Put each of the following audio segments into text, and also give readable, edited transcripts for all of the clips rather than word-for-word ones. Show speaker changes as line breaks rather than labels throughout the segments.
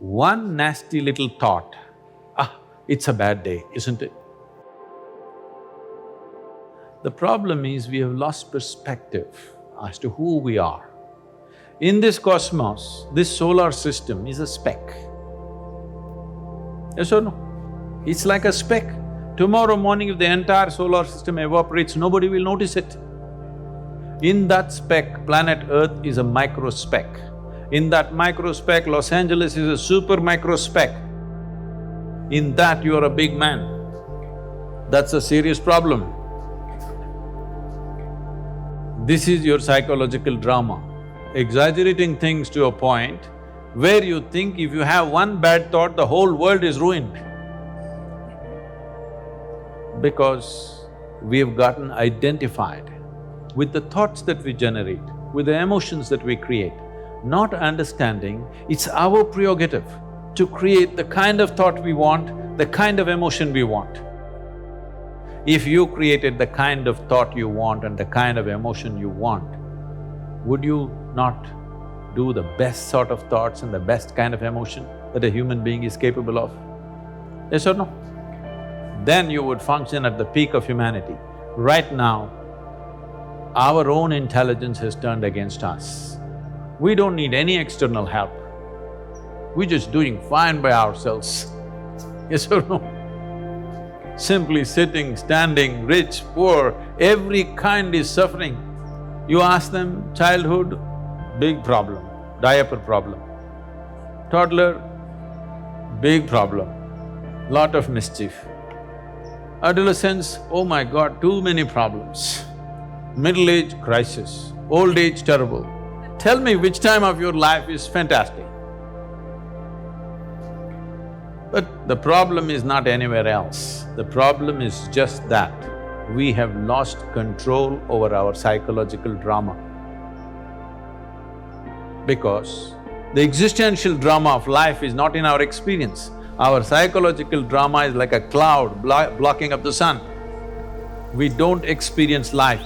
One nasty little thought, it's a bad day, isn't it? The problem is we have lost perspective as to who we are. In this cosmos, this solar system is a speck. Yes or no? It's like a speck. Tomorrow morning if the entire solar system evaporates, nobody will notice it. In that speck, planet Earth is a micro speck. In that micro speck, Los Angeles is a super micro speck. In that, you are a big man. That's a serious problem. This is your psychological drama, exaggerating things to a point where you think if you have one bad thought, the whole world is ruined. Because we have gotten identified with the thoughts that we generate, with the emotions that we create, not understanding it's our prerogative to create the kind of thought we want, the kind of emotion we want. If you created the kind of thought you want and the kind of emotion you want, would you not do the best sort of thoughts and the best kind of emotion that a human being is capable of? Yes or no? Then you would function at the peak of humanity. Right now, our own intelligence has turned against us. We don't need any external help. We're just doing fine by ourselves. Yes or no? Simply sitting, standing, rich, poor, every kind is suffering. You ask them, childhood, big problem, diaper problem. Toddler, big problem, lot of mischief. Adolescence, oh my God, too many problems. Middle age, crisis. Old age, terrible. Tell me which time of your life is fantastic. But the problem is not anywhere else. The problem is just that we have lost control over our psychological drama. Because the existential drama of life is not in our experience. Our psychological drama is like a cloud blocking up the sun. We don't experience life.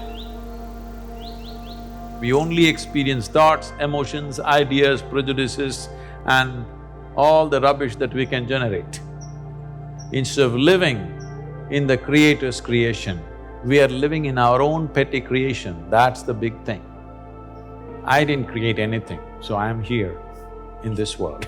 We only experience thoughts, emotions, ideas, prejudices and all the rubbish that we can generate. Instead of living in the Creator's creation, we are living in our own petty creation, that's the big thing. I didn't create anything, so I am here in this world